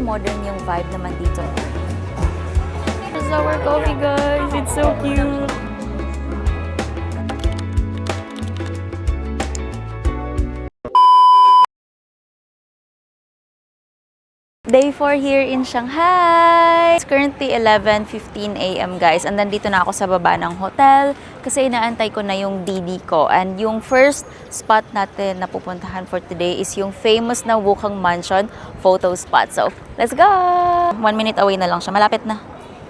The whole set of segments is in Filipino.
modern yung vibe naman dito. This is our coffee, guys. It's so cute. Day 4 here in Shanghai. It's currently 11:15 a.m. guys. And nandito na ako sa baba ng hotel kasi inaantay ko na yung DD ko. And yung first spot natin na pupuntahan for today is yung famous na Wukang Mansion photo spot. So, let's go! 1 minute away na lang siya. Malapit na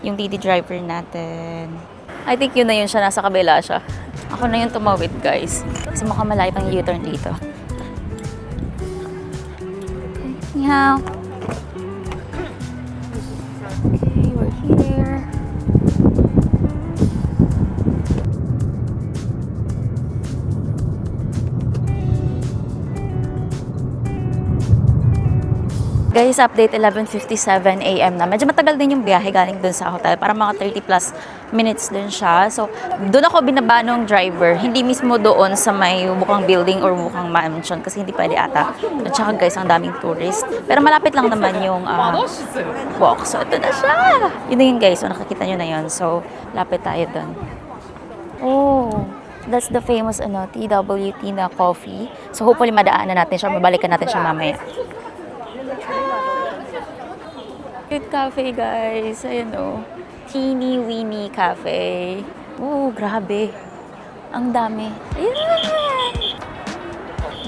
yung DD driver natin. I think yun na yun siya. Nasa kabila siya. Ako na yung tumawid guys. Kasi mukhang malayo pang U-turn dito. Meow. Okay, we're here. Guys, update 11:57 a.m. na. Medyo matagal din yung biyahe galing dun sa hotel. Para mga 30 plus minutes din siya. So, doon ako binaba ng driver. Hindi mismo doon sa may Wukang building or Wukang mansion kasi hindi pwede ata. At saka guys, ang daming tourist. Pero malapit lang naman yung walk. So, ito na siya! Yun na yun guys. So, nakikita nyo na yun. So, lapit tayo doon. Oh, that's the famous TWT na coffee. So, hopefully madaanan natin siya. Mabalikan natin siya mamaya. Cute cafe, guys. Ayan o. Teeny Weeny Cafe. Oh, grabe. Ang dami. Ayan!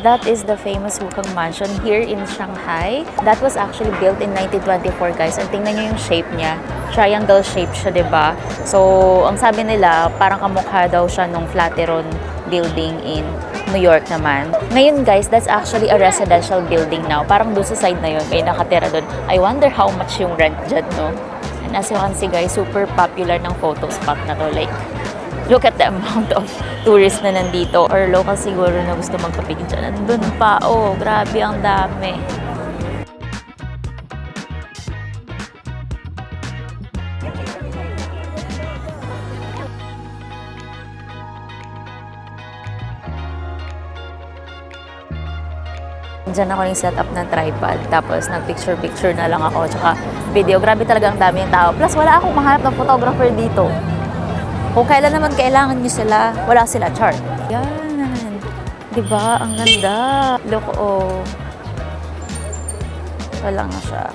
That is the famous Wukang Mansion here in Shanghai. That was actually built in 1924, guys. And tingnan nyo yung shape niya. Triangle shape siya, diba? So, ang sabi nila, parang kamukha daw siya nung Flatiron building in New York naman. Ngayon guys, that's actually a residential building now. Parang doon sa side na yun, may nakatira doon. I wonder how much yung rent dyan, no? And as you can see guys, super popular ng photo spot na to. Like, look at the amount of tourists na nandito. Or local siguro na gusto magpapigil dyan. Nandun pa, oh, grabe ang dami. Diyan ako yung setup ng tripod. Tapos nag-picture-picture na lang ako. Tsaka video. Grabe talaga ang dami yung tao. Plus wala akong mahanap ng photographer dito. Kung kailan naman kailangan nyo sila, wala sila. Chart. Yan. Diba? Ang ganda. Look, oh. Wala nga siya.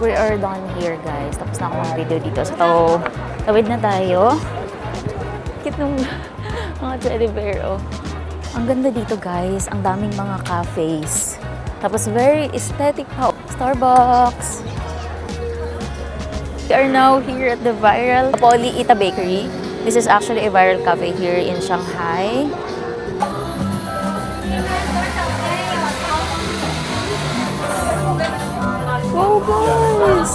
We are done here, guys. Tapos na ako ng video dito. So, tawid na tayo. Cute nung mga teddy bear, oh. Ang ganda dito, guys. Ang daming mga cafes. Tapos, very aesthetic pa. Starbucks. We are now here at the viral Polly Ita Bakery. This is actually a viral cafe here in Shanghai. Wow, guys!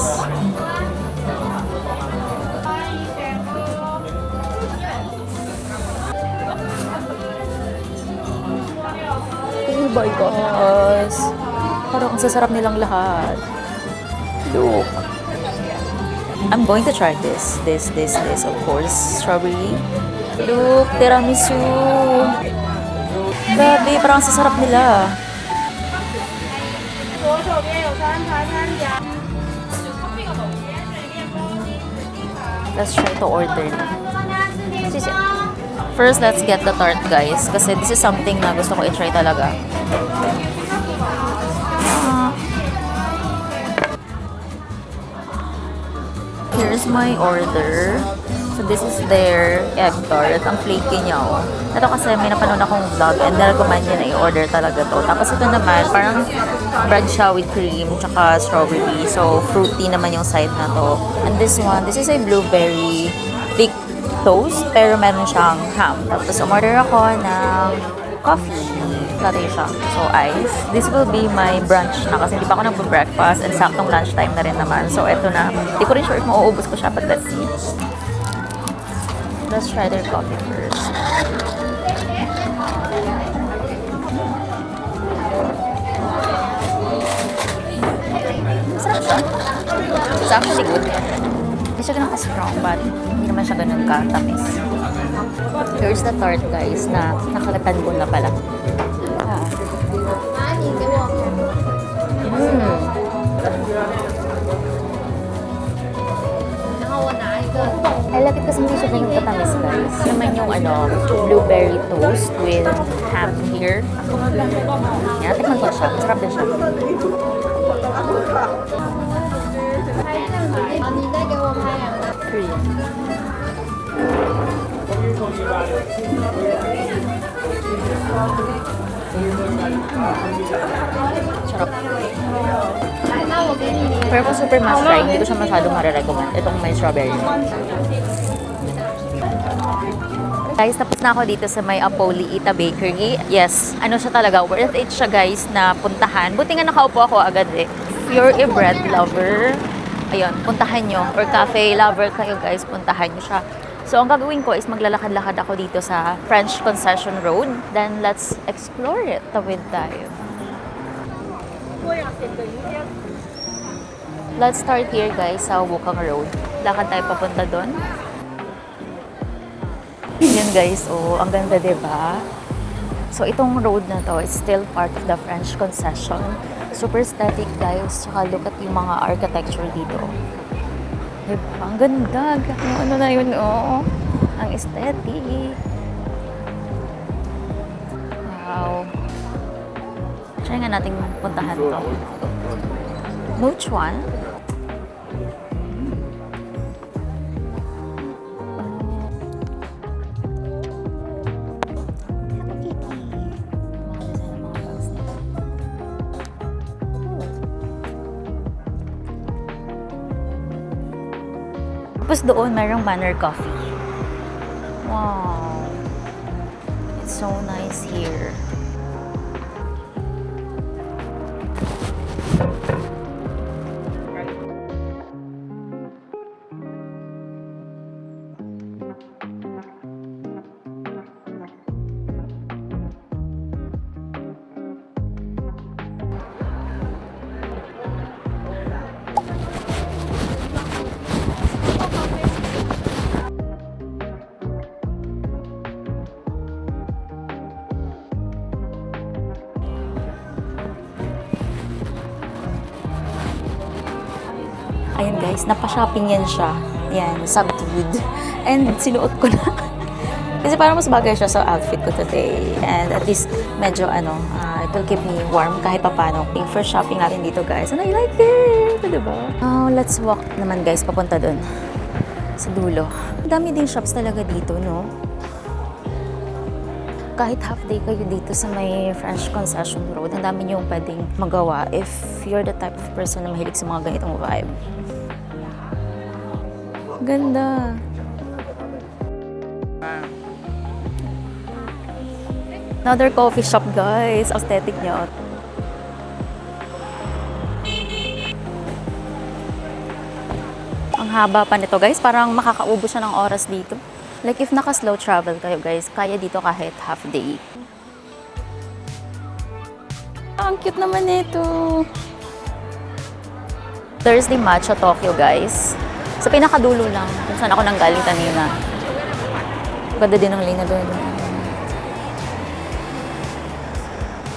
Oh my gosh! Parang ang sasarap nilang lahat. Look! I'm going to try this, of course. Strawberry. Look! Tiramisu! Grabe, parang ang sasarap nila. Let's try to order na. First, let's get the tart, guys. Kasi this is something na gusto ko i-try talaga. Here's my order. So, this is their egg tart. Ang flaky niya, oh. Ito kasi may napanood akong vlog and na-recommend niya na i-order talaga to. Tapos ito naman, parang bread siya with cream tsaka strawberry. So, fruity naman yung side na to. And this one, this is a blueberry thick toast, pero meron siyang ham. Tapos, umorder ako ng coffee. Latte siya. So, ice. This will be my brunch na kasi hindi pa ako nagpa-breakfast and saktong lunchtime na rin naman. So, ito na. Hindi ko rin sure if mauubos ko siya, but let's see. Let's try their coffee first. Masarap siya. It's actually good. Hindi siya ganun ka-strong, but hindi naman siya ganun ka-tamis. Here's the tart, guys, na nakalatan ko na pala. Ah. I like it kasi hindi siya ganun katamis, guys. Naman yung blueberry toast with ham here. Yan, tikman ko siya. Masarap din siya. Three. Sarap. Pero kung super must try, hindi ko siya masyadong marirecommend. Itong may strawberry. Guys, tapos na ako dito sa may Apoliita Bakery. Yes, ano siya talaga, worth it siya guys na puntahan. Buti nga nakaupo ako agad eh. If you're a bread lover, ayun, puntahan nyo. Or cafe lover kayo guys, puntahan nyo siya. So, ang gagawin ko is maglalakad-lakad ako dito sa French Concession Road. Then, let's explore it. Tawid tayo. Let's start here guys sa Wukang Road. Lakad tayo papunta doon. Yan guys, oh, ang ganda diba? So, itong road na to is still part of the French Concession. Super aesthetic guys. Tsaka look at yung mga architecture dito. Diba? Ang ganda. Yung ano na yun, oh. Ang aesthetic. Wow. Try nga nating puntahan to. Which one? Tapos doon, mayroong Manor Coffee. Wow. It's so nice here. Ayan guys, napashopping yan siya. Ayan, subdued. And sinuot ko na. Kasi parang mas bagay siya sa outfit ko today. And at least medyo it will keep me warm kahit papano. Yung first shopping natin dito guys. And I like it! Diba? Oh, let's walk naman guys, papunta dun. Sa dulo. Ang dami din shops talaga dito, no? Kahit half day kayo dito sa may French Concession Road, ang dami niyong pwedeng magawa if you're the type of person na mahilig sa mga ganitong vibe. Ganda. Another coffee shop, guys. Aesthetic niya. Ang haba pa nito, guys. Parang makakaubo siya ng oras dito. Like, if naka-slow travel kayo, guys, kaya dito kahit half day. Ang cute naman nito. Thursday Matcha Tokyo, guys. Sa pinakadulo lang, kung saan ako nanggaling kanina. Ganda din ang lane na doon.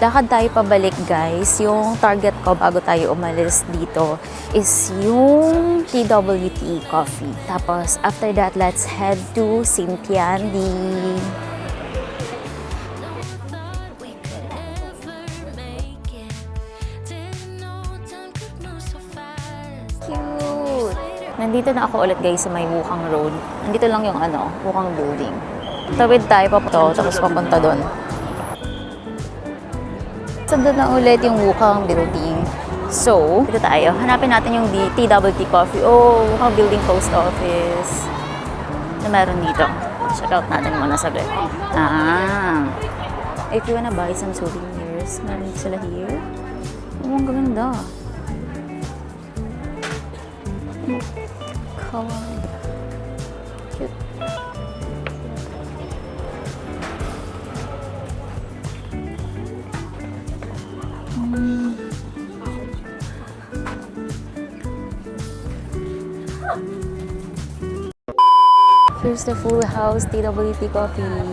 Lakad tayo pabalik guys. Yung target ko bago tayo umalis dito is yung TWT Coffee. Tapos after that, let's head to Sintiandi. Nandito na ako ulit guys sa may Wukang Road. Nandito lang yung Wukang Building. Tawid tayo papunta, tapos papunta doon. So doon na ulit yung Wukang Building. So, dito tayo. Hanapin natin yung TWT Coffee. Oh, Wukang Building Post Office. Na meron dito. Check out natin muna saglit. If you wanna buy some souvenirs, meron sila here. Oh, ang ganda. Kawaii. Cute. Here's the Full House TWT Coffee.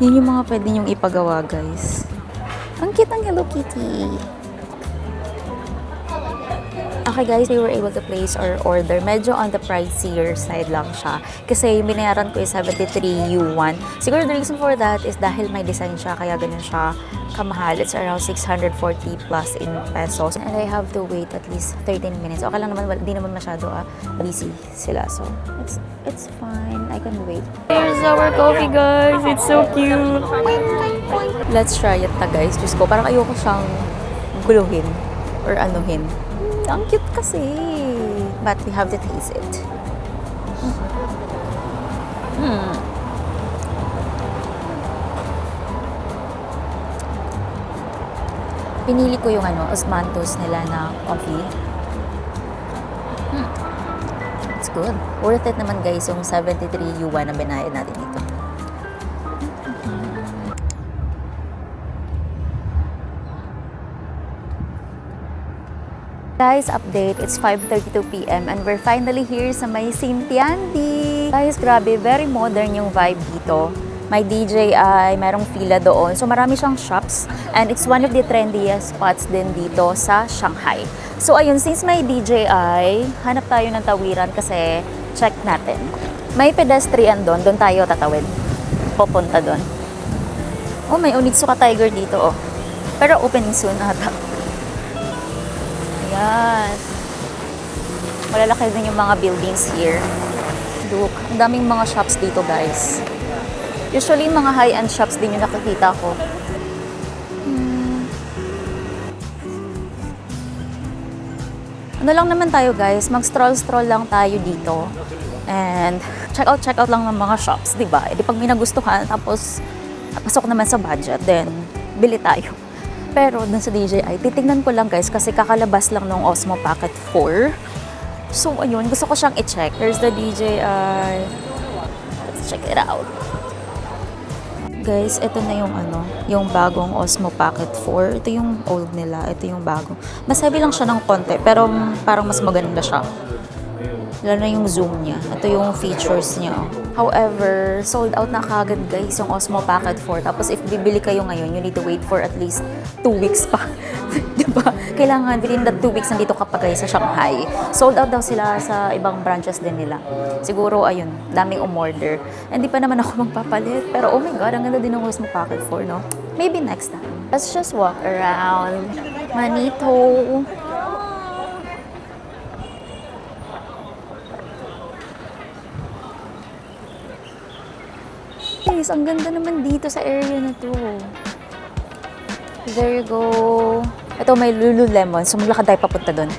Yan yung mga pwede nyong ipagawa, guys. Ang cute ng Hello Kitty. Okay guys, we were able to place our order. Medyo on the pricier side lang siya. Kasi yung binayaran ko is 73 yuan. Siguro the reason for that is dahil may design siya, kaya ganun siya kamahal. It's around 640 plus in pesos. And I have to wait at least 13 minutes. Okay lang naman, di naman masyado busy sila. So, it's fine. I can wait. Here's our coffee, guys. It's so cute. Let's try it na, guys. Diyos ko, parang ayoko siyang guluhin or anuhin. Ang cute kasi. But we have to taste it. Pinili ko yung Osmanthus nila na coffee. It's good. Worth it naman guys yung 73 yuan na binayad natin dito. Guys, update. It's 5:32 p.m. and we're finally here sa may Xintiandi. Guys, grabe. Very modern yung vibe dito. May DJI, merong fila doon. So, marami siyang shops and it's one of the trendiest spots din dito sa Shanghai. So, ayun, since may DJI, hanap tayo ng tawiran kasi check natin. May pedestrian doon. Doon tayo tatawid. Pupunta doon. Oh, may Onitsuka Tiger dito, oh. Pero opening soon ata. Ayan. Malalaki din yung mga buildings here. Look, ang daming mga shops dito, guys. Usually, mga high-end shops din yung nakikita ko. Ano lang naman tayo, guys. Mag-stroll-stroll lang tayo dito. And check out lang ng mga shops, diba? E di pag may nagustuhan, tapos pasok naman sa budget, then bili tayo. Pero dun sa DJI, titignan ko lang guys kasi kakalabas lang ng Osmo Pocket 4. So ayun, gusto ko siyang i-check. Here's the DJI. Let's check it out. Guys, ito na yung bagong Osmo Pocket 4. Ito yung old nila, ito yung bago. Mas heavy lang siya ng konti, pero parang mas maganda siya. Lalo na yung zoom niya. Ito yung features niya. However, sold out na kagad guys yung Osmo Pocket 4. Tapos if bibili kayo ngayon, you need to wait for at least 2 weeks pa. Diba? Kailangan within that 2 weeks nandito ka pa guys sa Shanghai. Sold out daw sila sa ibang branches din nila. Siguro, ayun, daming umorder. Hindi pa naman ako magpapalit. Pero oh my god, ang ganda din ng Osmo Pocket 4, no? Maybe next time. Let's just walk around Manito. Guys, ang ganda naman dito sa area na to. There you go. Ito may Lululemon. So, maglakad tayo papunta doon.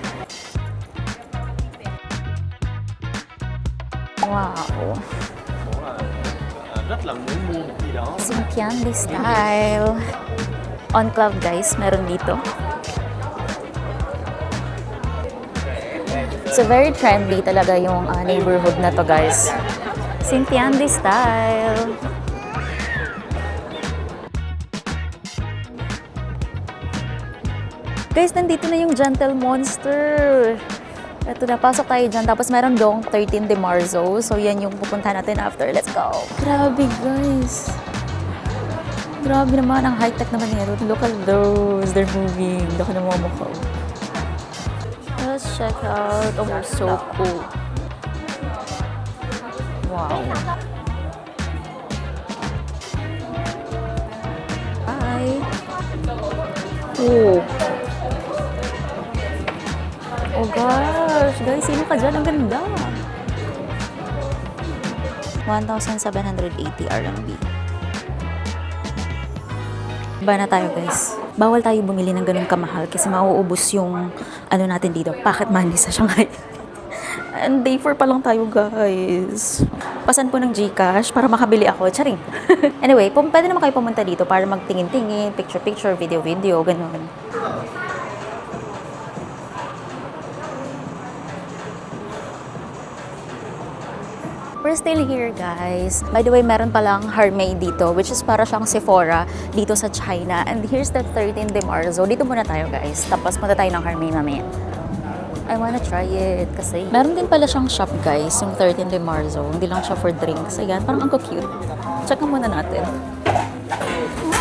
Wow. Xintiandi style. On Cloud guys, meron dito. So, very trendy talaga yung neighborhood na to guys. Xintiandi style. Guys, nandito na yung Gentle Monster. Ito na, pasok tayo dyan. Tapos meron dong 13 de Marzo. So, yan yung pupunta natin after. Let's go! Grabe, guys. Grabe naman. Ang high-tech naman nito. Look at those. They're moving. Look at mga mukha. Let's check out. Oh, so cool. Wow. Hi. Oh. Oh gosh, guys, sino ka dyan? Ang ganda. 1,780 RMB. Iba na tayo, guys. Bawal tayo bumili ng ganun kamahal kasi mauubos yung natin dito, pocket money sa Shanghai. And day 4 pa lang tayo, guys. Pasan po ng GCash para makabili ako. Charing. Anyway, pwede naman kayo pumunta dito para magtingin-tingin, picture-picture, video-video, ganun. We're still here, guys. By the way, meron palang Hermès dito, which is para siyang Sephora dito sa China. And here's the 13 de Marzo. Dito muna tayo, guys. Tapos punta tayo ng Hermès mamaya. I wanna try it kasi meron din pala siyang shop guys, yung 13 de Marzo. Hindi lang siya for drinks. Ayan, parang ang cute. Check muna natin.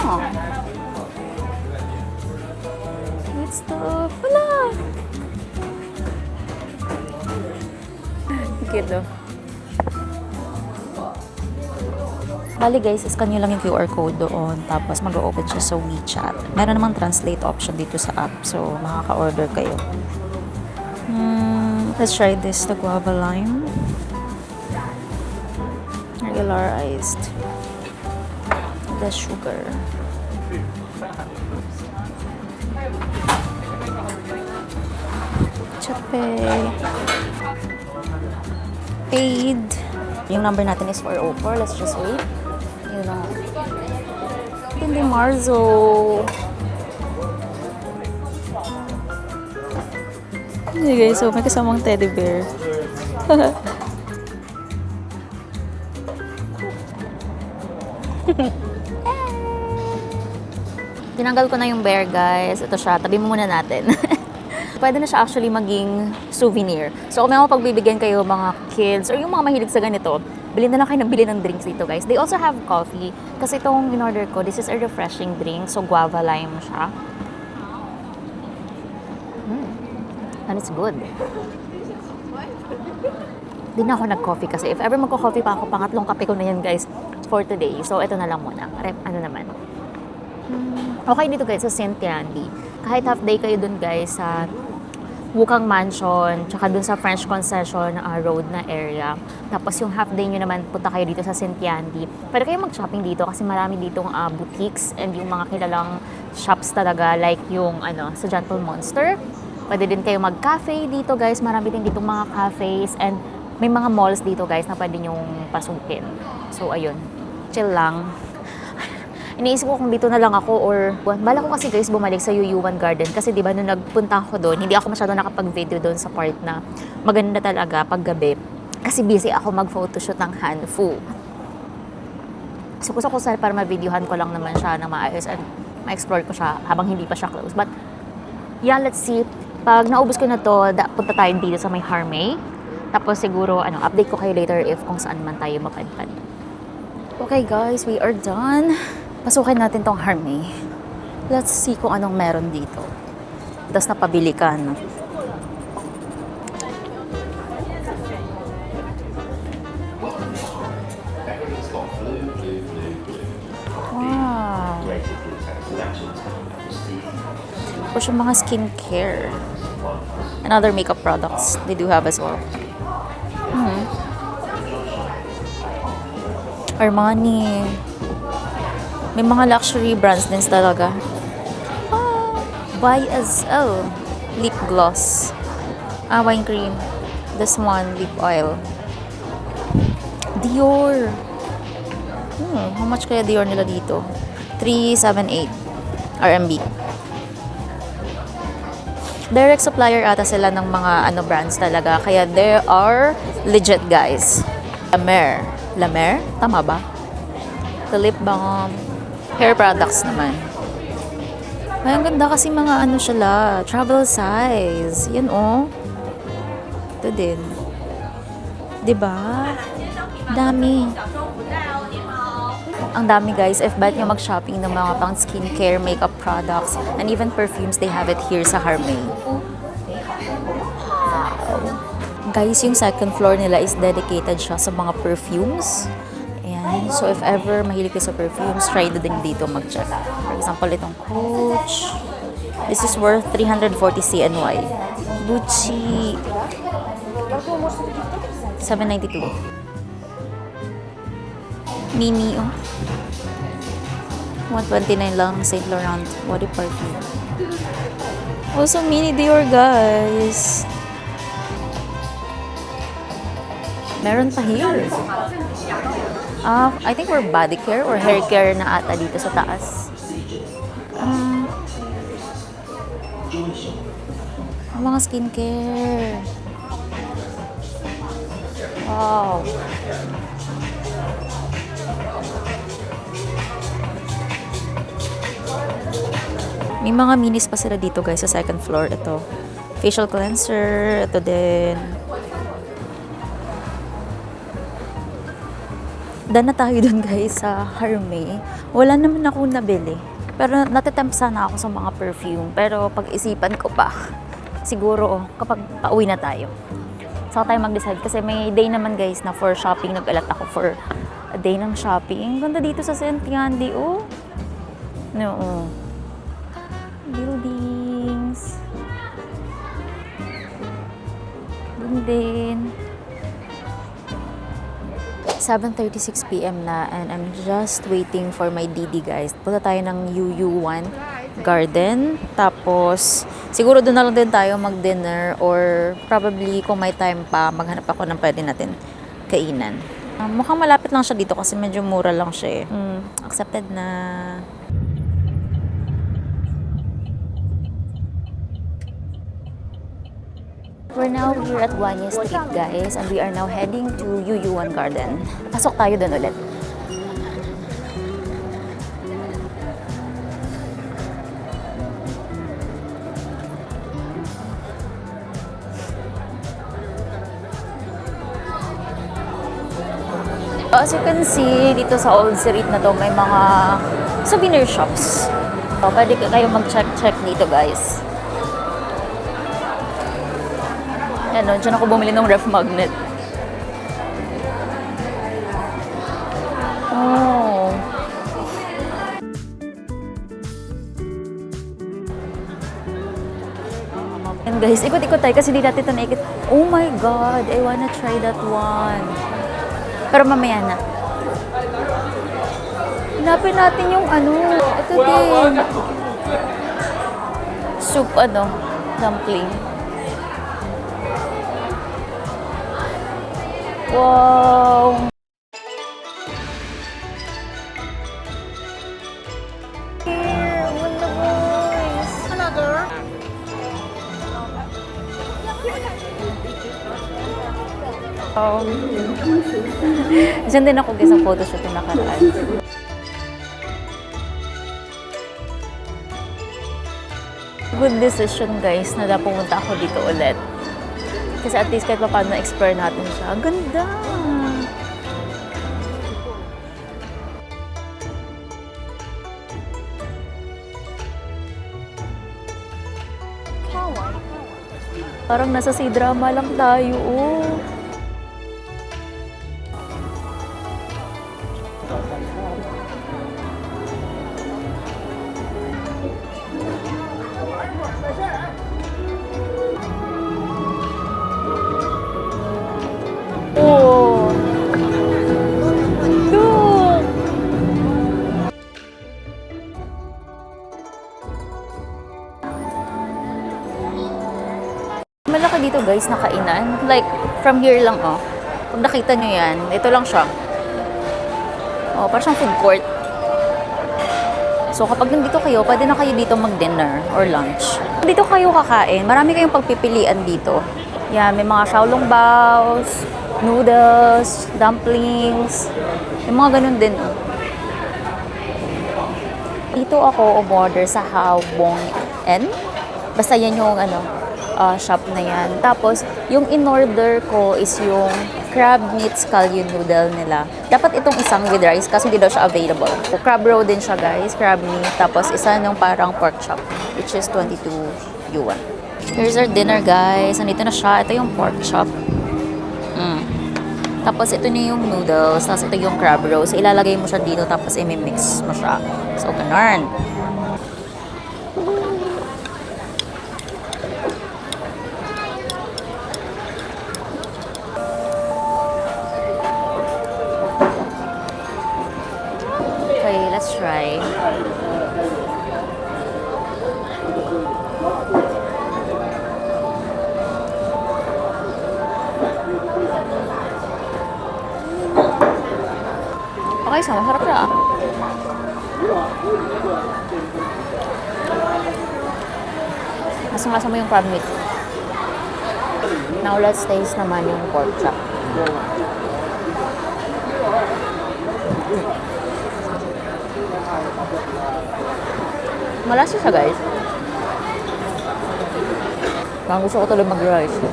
Oh. Good stuff. Wala! Cute though. Bali guys, scan nyo lang yung QR code doon. Tapos mag-open siya sa WeChat. Meron namang translate option dito sa app. So, makaka-order kayo. Let's try this, the guava lime. Regular iced. The sugar. Chape. Paid. Yung number natin is 404. Let's just wait. Yun na. Hindi Marzo. Hindi guys, so may kasamang teddy bear. Tinanggal ko na yung bear guys. Ito siya, tabi mo muna natin. Pwede na siya actually maging souvenir. So kung may mga pagbibigyan kayo mga kids or yung mga mahilig sa ganito, bilhin na lang kayo ng bilhin ng drinks dito guys. They also have coffee. Kasi itong in-order ko, this is a refreshing drink. So guava lime siya. And it's good. Di na ako nag-coffee kasi if ever magko-coffee pa ako, pangatlong kape ko na yan guys for today. So ito na lang muna. Ano naman. Okay dito guys sa St. Yandy. Kahit half day kayo dun guys sa Wukang Mansion, tsaka dun sa French Concession Road na area. Tapos yung half day nyo naman, punta kayo dito sa St. Yandy. Pwede kayo mag-shopping dito kasi marami ditong boutiques and yung mga kilalang shops talaga like yung sa Gentle Monster. Pwede din kayo mag-cafe dito guys. Marami din ditong mga cafes and may mga malls dito guys na pwede nyong pasukin. So ayun, chill lang. Iniisip ko kung dito na lang ako or bala ko kasi guys bumalik sa Yuyuan Garden kasi di ba nung nagpunta ako doon, hindi ako masyado nakapag-video doon sa part na maganda talaga pag gabi kasi busy ako mag-photoshoot ng Hanfu. So gusto ko para ma-videohan ko lang naman siya na maayos and ma-explore ko siya habang hindi pa siya close. But yeah, let's see. Pag naubos ko na to, punta tayo dito sa may Harmay. Tapos siguro update ko kayo later if kung saan man tayo mapadpad. Okay guys, we are done. Pasukin natin tong Harmay. Let's see kung anong meron dito. Tapos napabili ka, no? Wow. Tapos yung mga skincare. And other makeup products, they do have as well. Armani. May mga luxury brands din talaga. YSL lip gloss. Wine cream. This one, lip oil. Dior. How much kaya Dior nila dito? 378 RMB. Direct supplier ata sila ng mga brands talaga. Kaya they are legit guys. La Mer? Tama ba? The lip balm. Hair products naman. Ay, ang ganda kasi mga sila, travel size. Yan Ito din. 'Di ba? Dami. Ang dami guys. If bet nyo mag-shopping ng mga pang skincare, makeup products, and even perfumes, they have it here sa Harmay. Wow. Guys, yung second floor nila is dedicated siya sa mga perfumes. So, if ever mahilig kayo sa perfumes, try din dito mag-check. For example, itong Coach. This is worth 340 CNY. Gucci. 792. Mini, 129 lang, Saint Laurent body perfume. Also, mini Dior, guys. Meron pa here. I think we're body care or hair care na ata dito sa taas. Mga skincare. Wow. May mga minis pa sila dito guys sa second floor. Ito. Facial cleanser. Ito din. Dan na tayo dun guys sa Harmay. Wala naman ako nabili. Pero natatempt sana ako sa mga perfume. Pero pag-isipan ko pa, siguro kapag pauwi na tayo. Saka tayo mag-decide. Kasi may day naman guys na for shopping. Nag-alat ako for a day ng shopping. Ganda dito sa St. Yandy, oh. No. Buildings. Dun din. 7:36 p.m. na and I'm just waiting for my Didi guys. Punta tayo ng UU1 Garden. Tapos, siguro doon na lang din tayo mag-dinner or probably kung may time pa, maghanap ako ng pwede natin kainan. Mukhang malapit lang siya dito kasi medyo mura lang siya eh. Accepted na. We're at Guanya Street guys and we are now heading to UU1 Garden. Pasok tayo doon ulit. As you can see, dito sa Old Street na to may mga souvenir shops. So, pwede kayo mag-check dito guys. Ano, dyan ako bumili ng ref magnet. Oh. And guys, ikot-ikot tayo kasi di natin ito naikot. Oh my God, I wanna try that one. Pero mamaya na. Hanapin natin yung ano. Ito din. Soup, dumpling. Wow! Here, wala boys! Another? Diyan din ako guys ang photoshoot yung nakaraan. Good decision guys na pumunta ako dito ulit. Kasi at least kahit pa paano na-explore natin siya. Ang ganda! Parang nasa C-drama lang tayo, oh. Malaki dito guys na kainan. Like, from here lang oh. Kung nakita nyo yan, ito lang siya. Oh, parang siyang food court. So, kapag nandito kayo, pwede na kayo dito mag-dinner or lunch. Dito kayo kakain, marami kayong pagpipilian dito. Yan, may mga xiaolong baos, noodles, dumplings, yung mga ganun din. Oh. Dito ako umorder sa Hawbong N. Basta yan yung shop na yan. Tapos, yung in-order ko is yung crab meat scallion noodle nila. Dapat itong isang with rice kasi hindi daw siya available. So, crab roll din siya guys, crab meat. Tapos, isa yung parang pork chop, which is 22 yuan. Here's our dinner guys. Nandito na siya. Ito yung pork chop. Tapos, ito na yung noodles. Tapos, ito yung crab roll. So, ilalagay mo siya dito tapos i-mix mo siya. So, ganun. Let's try. Okay, sama sarap siya. Lasang-lasa mo yung crab meat. Now let's taste naman yung pork chop. Malasa siya guys. Parang gusto ko tuloy mag-rice.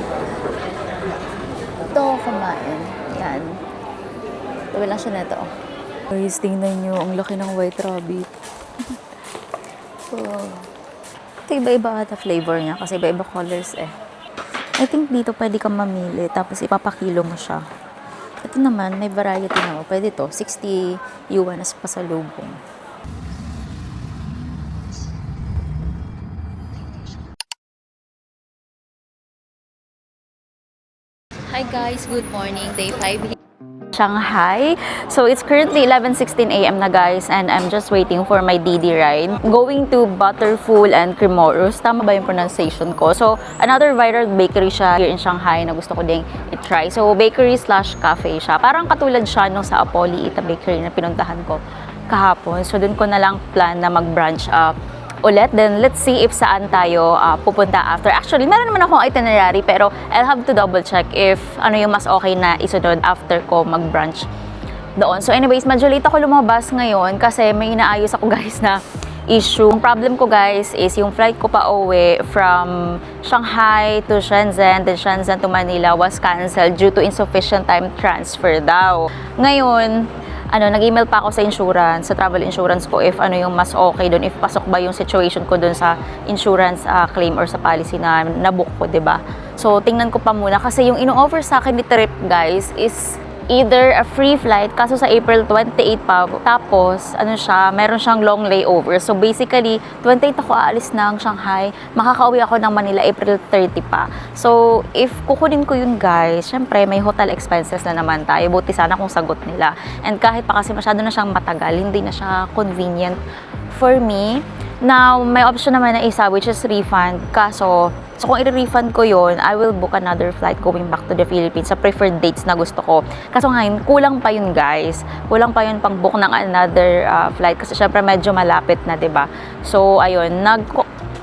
Ito ako kumain. Yan. Tabi lang siya neto. Guys, tingnan nyo. Ang laki ng white rabbit. Oh. Ito iba-iba ata flavor niya kasi iba-iba colors eh. I think dito pwede kang mamili tapos ipapakilo mo siya. Ito naman, may variety na. Pwede to. 60 yuan as pasalubong. Hi guys, good morning. Day 5 Shanghai. So it's currently 11:16 a.m. na guys and I'm just waiting for my DD ride. Going to Butterful and Cremorus. Tama ba yung pronunciation ko? So another viral bakery siya here in Shanghai na gusto ko ding i-try. So bakery / cafe siya. Parang katulad siya nung sa Apoli Ita Bakery na pinuntahan ko kahapon. So dun ko na lang plan na mag-branch up ulit. Then, let's see if saan tayo pupunta after. Actually, meron naman akong itinerary pero I'll have to double check if ano yung mas okay na isunod after ko mag-brunch doon. So anyways, medyo late ako lumabas ngayon kasi may inaayos ako guys na issue. Ang problem ko guys is yung flight ko pa uwi from Shanghai to Shenzhen, then Shenzhen to Manila was cancelled due to insufficient time transfer daw. Ngayon, nag-email pa ako sa insurance, sa travel insurance ko if ano yung mas okay doon, if pasok ba yung situation ko doon sa insurance claim or sa policy na nabook ko, 'di ba? So, tingnan ko pa muna kasi yung ino-offer sa akin ni trip, guys, is either a free flight kaso sa April 28 pa. Tapos, meron siyang long layover. So, basically, 28 ako aalis ng Shanghai. Makakauwi ako ng Manila April 30 pa. So, if kukunin ko yun, guys, syempre, may hotel expenses na naman tayo. Buti sana kung sagot nila. And kahit pa kasi masyado na siyang matagal, hindi na siya convenient for me. Now, may option naman na isa, which is refund. Kaso, kung i-refund ko yon, I will book another flight going back to the Philippines sa preferred dates na gusto ko. Kaso ngayon, kulang pa yun guys. Kulang pa yun pang book ng another flight kasi syempre medyo malapit na, 'di ba? So, ayun,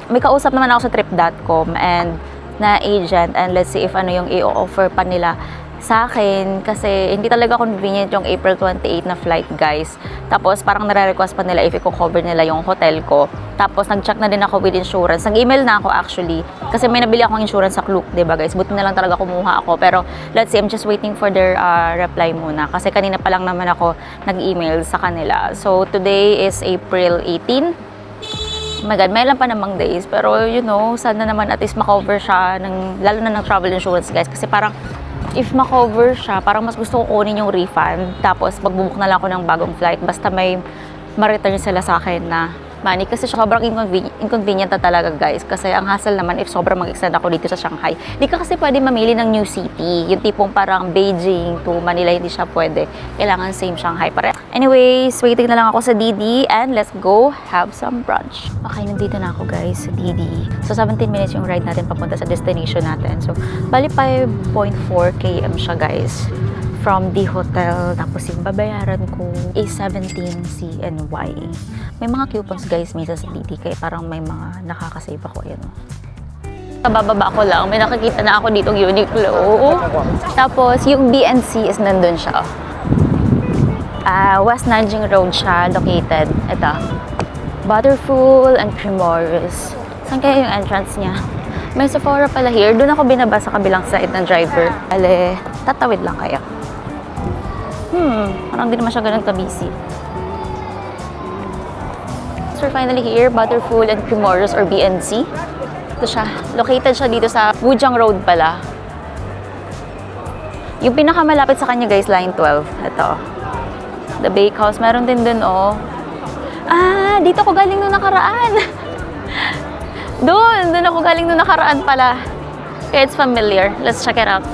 may kausap naman ako sa trip.com and na agent and let's see if ano yung i-offer pa nila sa akin kasi hindi talaga convenient yung April 28 na flight guys. Tapos parang nare-request pa nila if i-cover nila yung hotel ko. Tapos nag-check na din ako with insurance. Nag-email na ako actually kasi may nabili akong insurance sa Klook, 'di ba guys? Buti na lang talaga kumuha ako. Pero let's see, I'm just waiting for their reply muna kasi kanina pa lang naman ako nag-email sa kanila. So today is April 18. Oh my God, may lang pa namang days. Pero you know, sana naman at least makover siya lalo na ng travel insurance guys kasi parang if makover siya, parang mas gusto ko kunin yung refund. Tapos, magbubuk na lang ako ng bagong flight. Basta may ma-return sila sa akin na money. Kasi sobrang inconvenient na talaga, guys. Kasi ang hassle naman if sobrang mag-extend ako dito sa Shanghai. Di ka kasi pwede mamili ng new city. Yung tipong parang Beijing to Manila, hindi siya pwede. Kailangan same Shanghai pare. Anyways, waiting na lang ako sa DD and let's go have some brunch. Okay, nandito na ako, guys, sa DD. So, 17 minutes yung ride natin papunta sa destination natin. So, bali 5.4 km siya, guys, from the hotel. Tapos yung babayaran ko is 17 CNY. May mga coupons guys minsan sa DD kaya parang may mga nakakasave ako. Ayan. Bababa ko lang. May nakikita na ako ditong Uniqlo. Tapos yung BNC is nandun siya. West Nanjing Road siya located. Ito. Butterful and Cremorus. Saan kaya yung entrance niya? May Sephora pala here. Doon ako binaba sa kabilang side ng driver. Ale, tatawid lang kaya. Parang hindi naman siya ganun ka-busy. So we're finally here, Butterful and Cremorus or BNC. Ito siya. Located siya dito sa Wujiang Road pala. Yung pinakamalapit sa kanya guys, line 12. Ito. The Bakehouse. Meron din dun, oh. Dito ako galing nung nakaraan. Doon ako galing nung nakaraan pala. Okay, it's familiar. Let's check it out.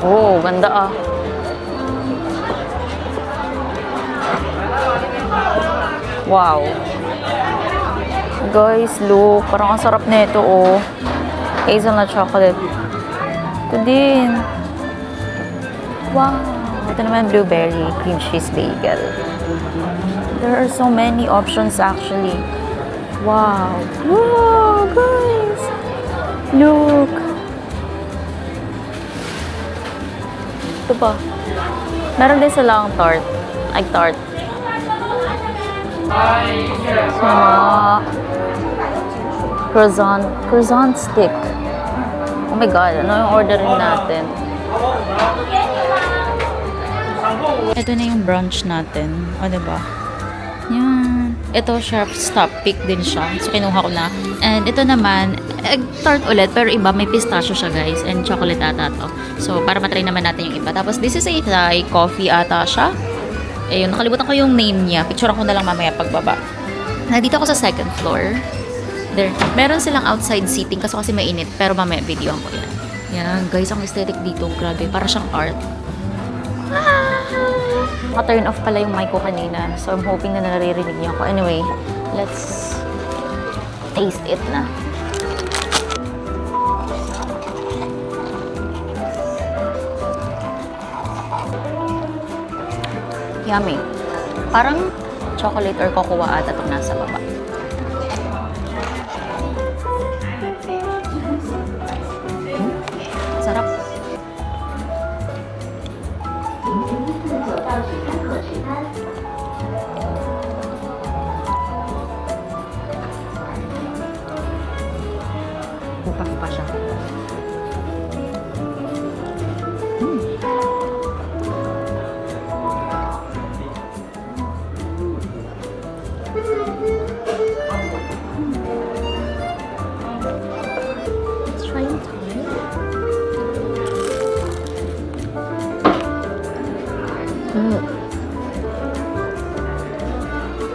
Oh, ganda ah. Wow. Guys, look. Parang ang sarap na ito, oh. Hazelnut chocolate. Ito din. Wow. Ito naman blueberry cream cheese bagel. There are so many options actually. Wow. Wow, guys. Look. Ito pa. Meron din silang tart. Egg tart. Croissant stick. Oh my God, ano yung orderin natin? Ito na yung brunch natin. O, diba? Yan. Ito, chef's top pick din siya. So, kinuha ko na. And ito naman, egg tart ulit. Pero iba, may pistachio siya, guys. And chocolate ata to. So, para matry naman natin yung iba. Tapos, this is a Thai coffee ata siya. Ayun, nakalimutan ko yung name niya. Picturean ko na lang mamaya pagbaba. Nandito ako sa second floor. There. Meron silang outside seating kasi mainit. Pero mamaya videoan ko yan. Yan, guys, ang aesthetic dito. Grabe, para siyang art. Naka-turn off pala yung mic ko kanina. So, I'm hoping na naririnig niyo ako. Anyway, let's taste it na. Yummy. Parang chocolate or cocoa ata itong nasa baba. Sarap. Bukas pa siya. Let's try it.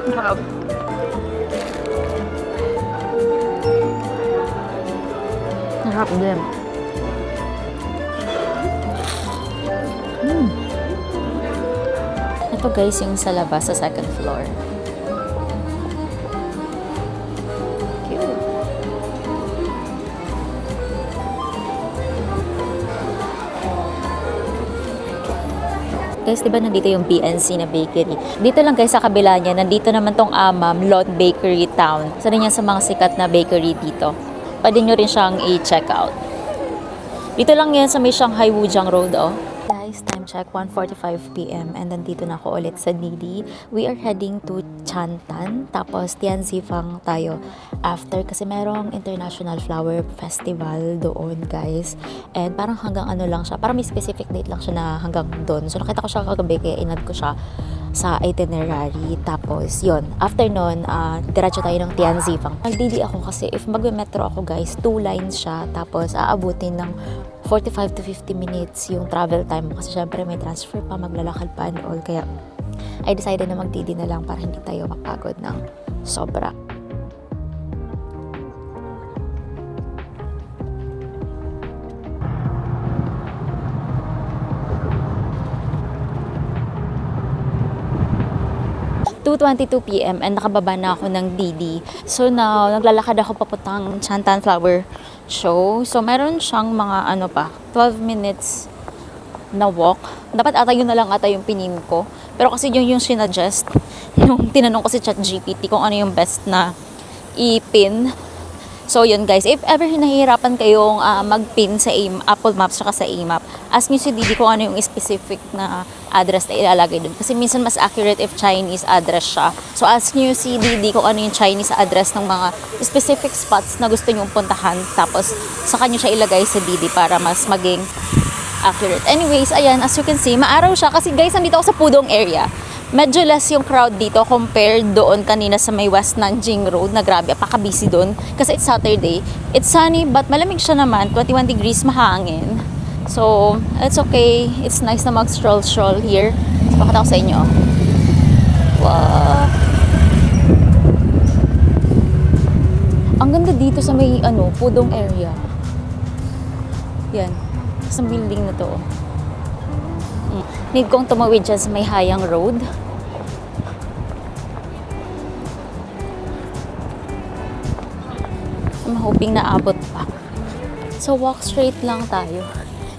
Sarap. Sarap din. Ito guys yung sa labas sa second floor. Cute. Guys, diba nandito yung BNC na bakery? Dito lang guys sa kabila niya, nandito naman tong Amam Lot Bakery Town. Isa rin yan sa mga sikat na bakery dito. Pwede nyo rin siyang i-check out. Dito lang yan sa may Shanghai Wujiang Road, oh. Guys, time check, 1:45 p.m. and then dito na ako ulit sa Didi. We are heading to Chantan, tapos Tianzifang tayo after kasi merong International Flower Festival doon, guys. And parang hanggang ano lang siya, parang may specific date lang siya na hanggang doon. So nakita ko siya kagabi kaya inad ko siya sa itinerary. Tapos yun, after nun, diretso tayo ng Tianzifang. Nag-Didi ako kasi if magme-metro ako, guys, 2 lines siya, tapos aabutin ng 45 to 50 minutes yung travel time kasi syempre may transfer pa, maglalakad pa and all. Kaya I decided na mag-Didi na lang para hindi tayo mapagod ng sobra. p.m. and nakababa na ako ng Didi. So now, naglalakad ako papuntang Chantan Flower Show. So meron siyang mga 12 minutes na walk. Dapat ata yun na lang ata yung pinin ko. Pero kasi yung sinadjust, yung tinanong ko si ChatGPT kung ano yung best na i-pin. So yun guys, if ever nahihirapan kayong mag-pin sa Apple Maps saka sa AMAP, ask nyo si Didi kung ano yung specific na address na ilalagay dun. Kasi minsan mas accurate if Chinese address siya. So ask nyo si Didi kung ano yung Chinese address ng mga specific spots na gusto nyong puntahan. Tapos saka nyo siya ilagay sa Didi para mas maging accurate. Anyways, ayan, as you can see, maaraw siya. Kasi guys, nandito ako sa Pudong area. Medyo less yung crowd dito compared doon kanina sa may West Nanjing Road na grabe, apaka-busy doon kasi it's Saturday. It's sunny but malamig siya naman, 21 degrees, mahangin. So, it's okay. It's nice na mag-stroll here. So, pakita ko sa inyo. Wow! Ang ganda dito sa may Pudong area. Yan. Sa building na to. Need kong tumawid dyan sa may Hayang Road. I'm hoping na abot pa. So, walk straight lang tayo.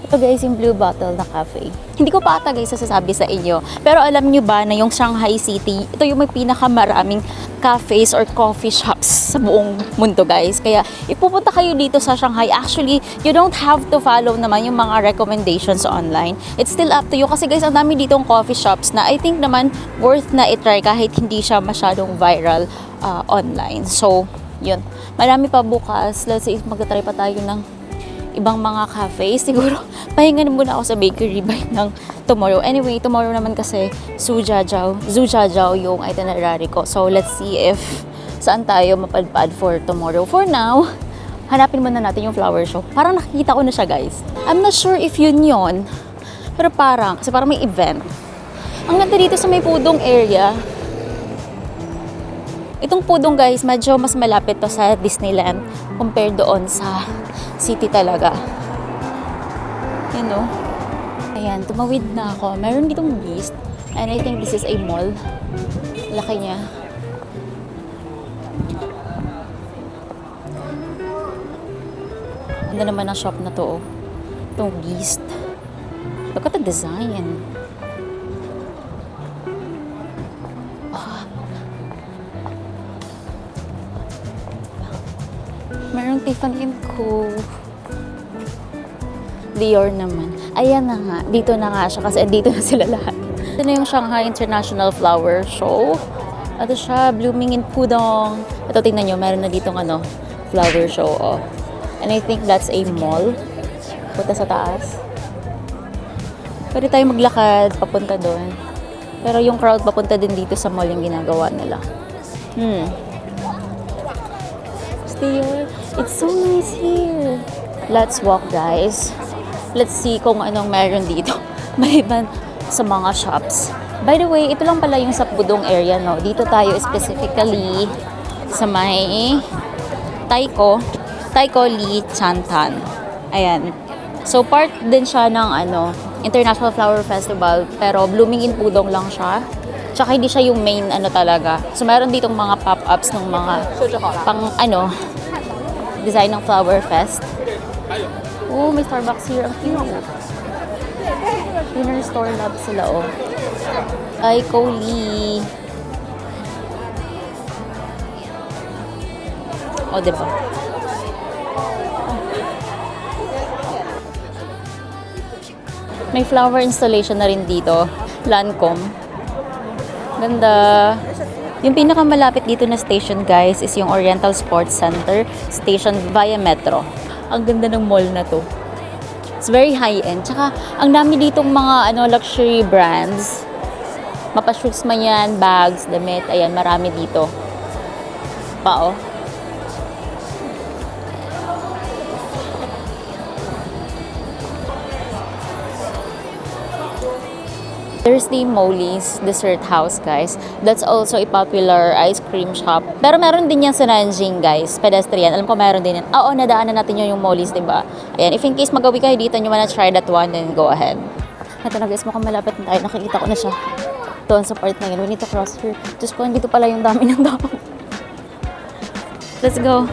Ito guys, yung Blue Bottle na cafe. Hindi ko pa ata guys sasabi sa inyo. Pero alam nyo ba na yung Shanghai City, ito yung may pinakamaraming cafes or coffee shops sa buong mundo guys. Kaya ipupunta kayo dito sa Shanghai. Actually, you don't have to follow naman yung mga recommendations online. It's still up to you. Kasi guys, ang dami ditong coffee shops na I think naman worth na itry kahit hindi siya masyadong viral online. So, Yun. Marami pa bukas. Let's say, magta-try pa tayo ng ibang mga cafe. Siguro, pahinga na muna ako sa bakery by ng tomorrow. Anyway, tomorrow naman kasi Zhujiajiao yung itinerary ko. So, let's see if saan tayo mapadpad for tomorrow. For now, hanapin muna natin yung flower show. Parang nakikita ko na siya, guys. I'm not sure if yun. Pero kasi parang may event. Ang ganda dito sa may Pudong area. Itong Pudong, guys, medyo mas malapit to sa Disneyland compared doon sa city talaga. You know? Ayan, tumawid na ako. Meron ditong Beast. And I think this is a mall. Laki niya. Ganda naman ang shop na to. Itong Beast. Look at the design. Merong Tiffany & Co. Dior naman. Ayan na nga. Dito na nga siya kasi dito na sila lahat. Ito na yung Shanghai International Flower Show. Ito siya, blooming in Pudong. Ito, tingnan nyo, meron na ditong flower show. Oh. And I think that's a mall. Punta sa taas. Pwede tayo maglakad papunta doon. Pero yung crowd papunta din dito sa mall yung ginagawa nila. It's so nice here. Let's walk, guys. Let's see kung anong meron dito. Maliban sa mga shops. By the way, ito lang pala yung sa Pudong area, no? Dito tayo specifically sa may Taiko Li Chantan. Ayan. So, part din siya ng International Flower Festival, pero blooming in Pudong lang siya. Tsaka hindi siya yung main talaga. So, meron ditong mga pop-ups ng mga design ng Flower Fest. Oh, may Starbucks here. Ang cute. Inner store lab sila, oh. Taiko Li. Oh, diba? May flower installation na rin dito. Lancome. Ganda. Yung pinakamalapit dito na station, guys, is yung Oriental Sports Center station via metro. Ang ganda ng mall na to. It's very high-end. Tsaka, ang dami ditong mga luxury brands. Mapa-shoes man yan, bags, damit. Ayan, marami dito. Pa, oh. There's the Molly's Dessert House, guys. That's also a popular ice cream shop. Pero meron din yan sa Nanjing, guys. Pedestrian. Alam ko meron din yan. Oo, nadaanan natin yung Molly's, diba? Ayan, if in case magawi kayo dito, you wanna try that one, then go ahead. Ito na, guys, mukhang malapit na tayo. Nakikita ko na siya. Doon sa part na yun. We need to cross here. Diyos ko, dito pala yung dami ng tao. Let's go.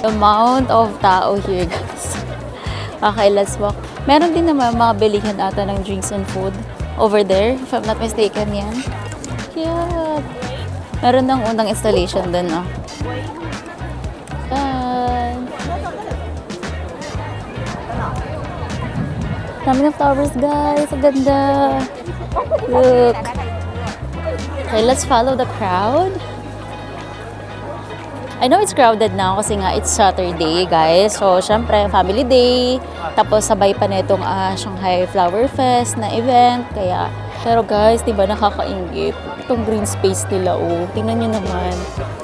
The amount of tao here, guys. Okay, let's walk. Meron din naman mga bilihan ata ng drinks and food over there, if I'm not mistaken yan. Cute! Meron ng unang installation din, oh. Yan. Dami ng flowers, guys. Ang ganda. Look. Okay, let's follow the crowd. I know it's crowded now kasi nga it's Saturday, guys. So, syempre, family day. Tapos, sabay pa nitong Shanghai Flower Fest na event. Kaya, pero guys, diba nakakaingit? Itong green space nila, oh. Tingnan nyo naman.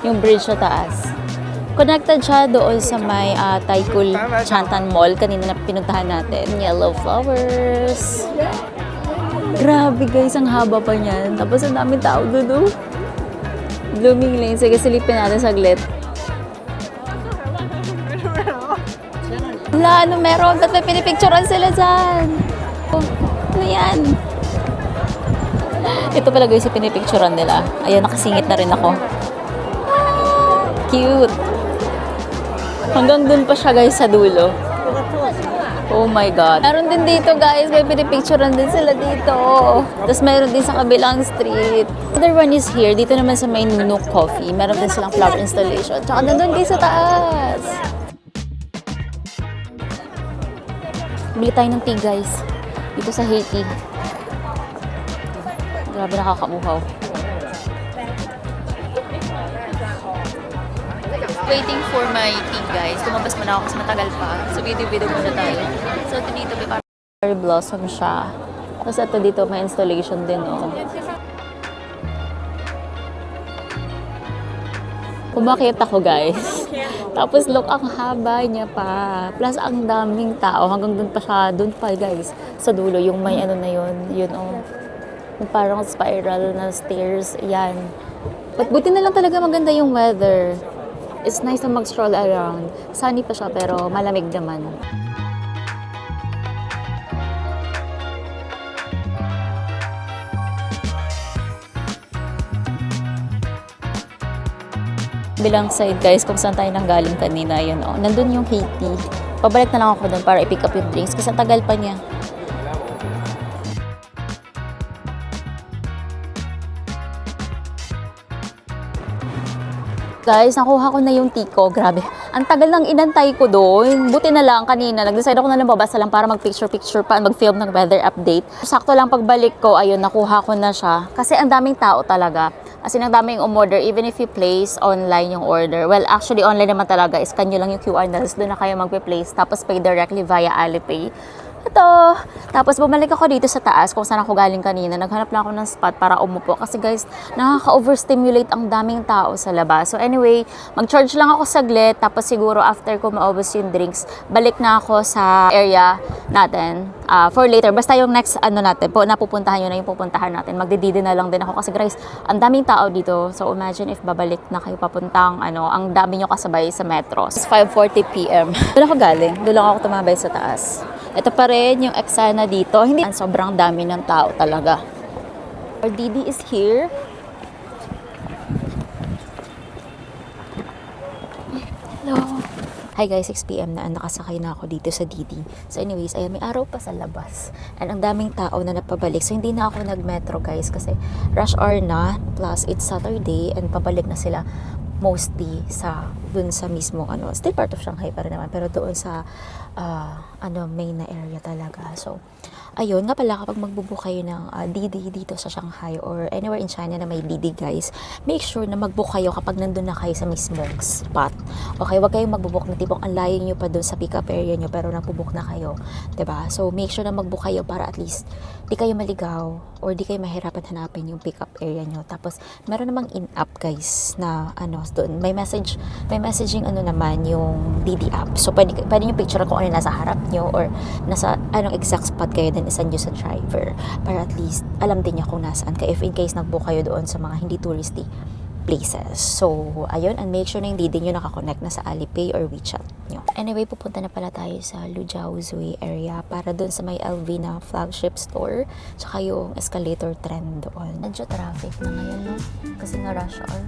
Yung bridge sa taas. Connected siya doon sa may Taikul Chantan Mall. Kanina na pinuntahan natin. Yellow flowers. Grabe, guys. Ang haba pa niyan. Tapos, ang daming tao doon, oh. Blooming lane. Sige, silipin natin saglit. Wala, ano meron? Ba't may pinipicturean sila dyan? Oh, ano yan? Ito pala, guys, yung pinipicturean nila. Ayan, nakasingit na rin ako. Ah, cute. Hanggang dun pa siya, guys, sa dulo. Oh my God. Meron din dito, guys. May pinipicturean din sila dito. Tapos meron din sa kabilang street. Other one is here. Dito naman sa may Nunuk Coffee. Meron din silang flower installation. Tsaka nandun, guys, sa taas. Bili tayo ng tea, guys. Dito sa Haiti. Grabe, nakakauhaw. Waiting for my tea, guys. Tumabas muna ako kasi matagal pa. So, video-video muna tayo. So, ito dito, may cherry blossom siya. Tapos ito dito, may installation din, oh. Kumakit ako, guys. Tapos, look, ang haba niya pa. Plus, ang daming tao. Hanggang dun pa siya. Dun pa, guys. Sa dulo, yung may ano na yun. Yun, oh. Yung parang spiral na stairs. Yan. But buti na lang talaga maganda yung weather. It's nice na mag-stroll around. Sunny pa siya pero malamig naman. Bilang side, guys, kung saan tayo nanggaling kanina, yun, oh. Nandun yung Haiti. Pabalik na lang ako doon para i-pick up yung drinks kasi ang tagal pa niya. Guys, nakuha ko na yung tiko. Grabe. Ang tagal nang inantay ko doon. Buti na lang kanina. Nag-decide ako na lang babasa lang para mag-picture-picture pa, mag-film ng weather update. Sakto lang pagbalik ko, ayun, nakuha ko na siya. Kasi ang daming tao talaga. As in, ang daming umorder. Even if you place online yung order. Well, actually, online naman talaga. Scan nyo lang yung QR na. Doon na kayo mag-place. Tapos pay directly via Alipay. Ito. Tapos bumalik ako dito sa taas kung saan ako galing kanina. Naghanap lang ako ng spot para umupo. Kasi guys, nakaka-overstimulate ang daming tao sa labas. So anyway, mag-charge lang ako saglit. Tapos siguro after ko maubos yung drinks, balik na ako sa area natin for later. Basta yung next ano natin, napupuntahan yun na yung pupuntahan natin. Magdididi na lang din ako kasi guys, ang daming tao dito. So imagine if babalik na kayo papuntang ang dami nyo kasabay sa metro. It's 5:40 PM. Doon ako galing. Doon lang ako tumabay sa taas. Ito pa rin yung Exana dito. Hindi, sobrang dami ng tao talaga. Our Didi is here. Hello. Hi guys, 6 PM na. Nakasakay na ako dito sa Didi. So anyways, ayan, may araw pa sa labas. And ang daming tao na napabalik. So hindi na ako nag-metro guys kasi rush hour na. Plus it's Saturday and pabalik na sila mostly sa dun sa mismo still part of Shanghai pa rin naman pero doon sa main na area talaga. So ayun nga pala, kapag magbubook kayo ng Didi dito sa Shanghai or anywhere in China na may Didi guys, make sure na magbook kayo kapag nandun na kayo sa mismong spot. Okay, wag kayong magbubook na tipong ang layo nyo pa dun sa pick up area nyo pero nagbubook na kayo, 'di ba? So make sure na magbook kayo para at least di kayo maligaw or di kayo mahirapan hanapin yung pick up area nyo. Tapos meron namang in-app guys na doon may messaging naman yung Didi app. So pwede nyo picture kung ano nasa harap nyo or nasa anong exact spot kayo, then isend nyo sa driver para at least alam din niya kung nasaan ka if in case nagbook kayo doon sa mga hindi touristy places. So ayun, and make sure na yung Didi nyo nakakonect na sa Alipay or WeChat nyo. Anyway, pupunta na pala tayo sa Lujiaozui area para doon sa may LV na flagship store tsaka yung escalator trend doon. Medyo traffic na ngayon, no? Kasi nga rush hour.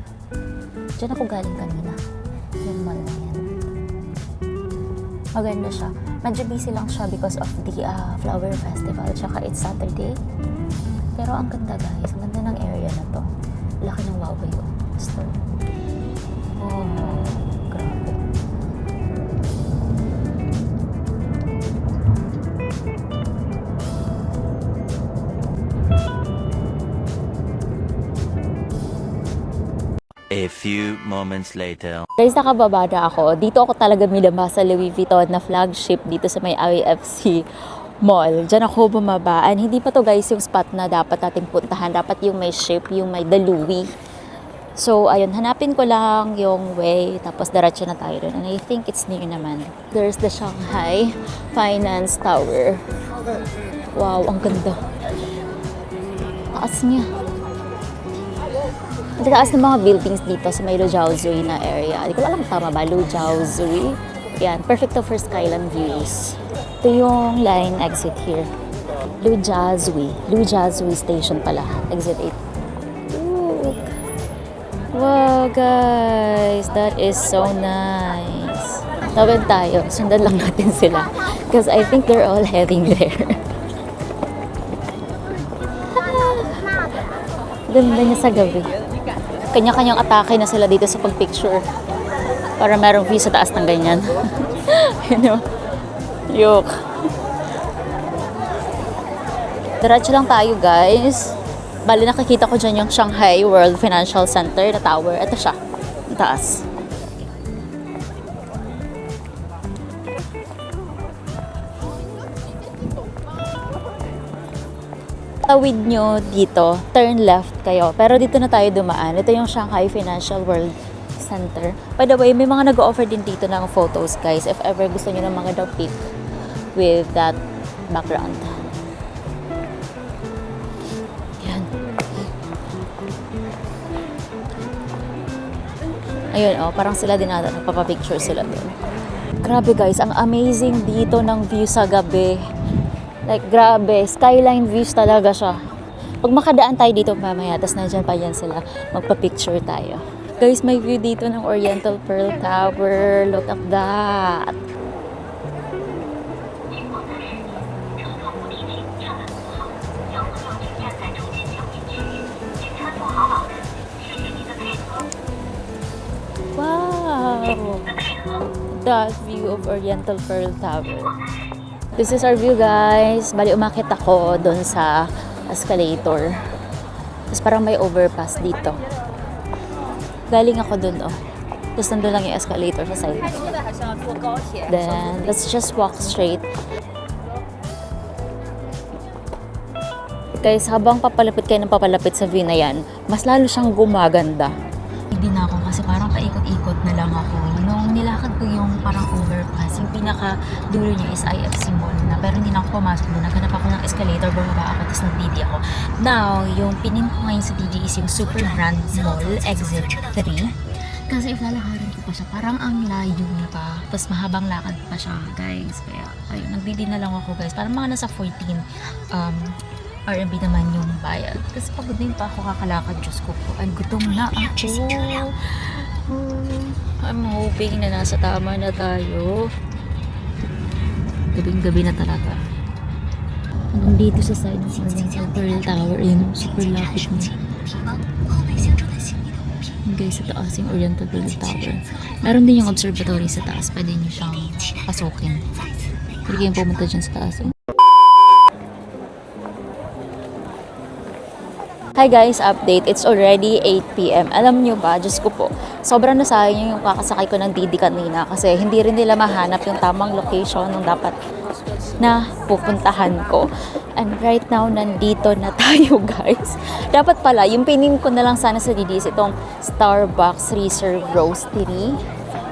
Diyan ako galing kanina. Yung mall na yan. Maganda siya. Medyo busy lang siya because of the flower festival. Tsaka it's Saturday. Pero ang ganda guys. Ang ganda ng area na to. Laki ng Huawei store. Oh, grabe. A few moments later. Guys, nakababa na ako. Dito ako talaga minaba sa Louis Vuitton na flagship dito sa may IFC Mall. Diyan ako bumaba. And hindi pa to guys yung spot na dapat nating puntahan. Dapat yung may ship, yung may the Louis. So, ayun, hanapin ko lang yung way. Tapos, diretso na tayo doon. And I think it's near naman. There's the Shanghai Finance Tower. Wow, ang ganda. Taas niya. Ang taas ng mga buildings dito sa may Lujiaozui na area. Hindi ko alam kung tama ba, Lujiaozui. Yan, perfect to for skyline views. Ito yung line exit here. Lujiaozui Station pala. Exit 8. Ooh. Wow, guys. That is so nice. Tawid tayo. Sundan lang natin sila. Because I think they're all heading there. Ganda niya sa gabi. Kanya-kanyang atake na sila dito sa pag-picture. Para merong view sa taas ng ganyan. You know? Yuk. Diretso lang tayo, guys. Bali, nakikita ko dyan yung Shanghai World Financial Center na tower. Ito siya. Ang taas. Tawid nyo dito, turn left kayo. Pero dito na tayo dumaan. Ito yung Shanghai Financial World Center. By the way, may mga nag-offer din dito ng photos, guys. If ever gusto nyo ng mga daw pic with that background. Yan. Ayun, oh, parang sila din ata. Nagpapapicture sila doon. Grabe, guys. Ang amazing dito ng view sa gabi. Like, grabe. Skyline views talaga siya. Pag makadaan tayo dito mamaya, tapos nandyan pa yan sila, magpa-picture tayo. Guys, may view dito ng Oriental Pearl Tower. Look at that. Wow! That view of Oriental Pearl Tower. This is our view, guys. Bali, umakit ako doon sa escalator. Tapos parang may overpass dito. Galing ako doon, oh. Tapos nandun lang yung escalator sa side. Then, let's just walk straight. Guys, habang papalapit kayo ng papalapit sa view na yan, mas lalo siyang gumaganda. Hindi na ako kasi parang paikot-ikot na lang ako. Nung nilakad ko yung parang overpass, yung pinaka-dulo niya is IFC Mall na. Pero hindi na ako pumasok doon. Naghanap ako ng escalator, bumaba ako, tapos nag-DD ako. Now, yung pinin ko ngayon sa DD is yung Super Brand Mall, Exit 3. Kasi if lalakarin ko pa siya, parang ang layo niya pa. Tapos mahabang lakad pa siya, guys. Kaya, ayun, nag-DD na lang ako, guys. Parang mga nasa 14 RMB naman yung bayad. Kasi pagod din pa ako kakalakad. Diyos ko po. Ang gutom na ako. I'm hoping na nasa tama na tayo. Gabing-gabi na talaga. Nandito sa side ng Oriental Pearl Tower. Ayun, super lapit niya. Guys, sa taas yung Oriental Pearl Tower. Meron din yung observatory sa taas. Pwede nyo siyang pasukin. Pwede kayong pumunta dyan sa taas. Hi guys, update. It's already 8 p.m. Alam nyo ba, Diyos ko po, sobrang nasayang yung kakasakay ko ng DD kanina kasi hindi rin nila mahanap yung tamang location ng dapat na pupuntahan ko. And right now, nandito na tayo, guys. Dapat pala, yung pinin ko na lang sana sa DD is itong Starbucks Reserve Roastery.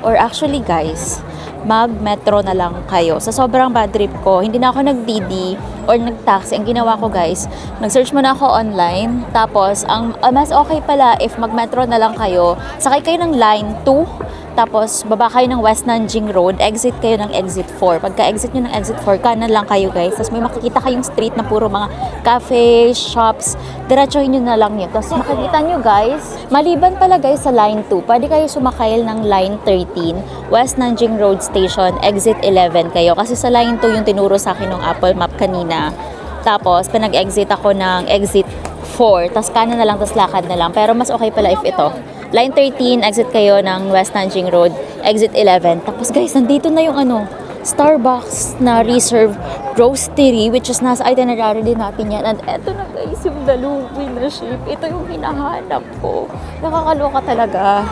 Or actually, guys, mag-metro na lang kayo. Sa sobrang bad trip ko, hindi na ako nag-DD or nag-taxi. Ang ginawa ko, guys, nag-search muna ako online. Tapos, ang mas okay pala if mag-metro na lang kayo, sakay kayo ng line 2, tapos baba kayo ng West Nanjing Road, exit kayo ng exit 4. Pagka-exit nyo ng exit 4, kanan lang kayo, guys. Tapos may makikita kayong street na puro mga cafe, shops. Diretsuhin nyo na lang yun. Tapos makikita nyo, guys, maliban pala, guys, sa line 2, pwede kayo sumakay ng line 13, West Nanjing Road Station, exit 11 kayo. Kasi sa line 2 yung tinuro sa akin ng Apple Map kanina. Tapos, pinag-exit ako ng exit 4. Tapos kanan na lang, tapos lakad na lang. Pero mas okay pala if ito. Line 13, exit kayo ng West Nanjing Road, exit 11. Tapos guys, nandito na yung Starbucks na Reserve Roastery, which is nasa itinerary din natin yan. And eto na, guys, yung Daluwi na ship. Ito yung hinahanap ko. Nakakaloka talaga.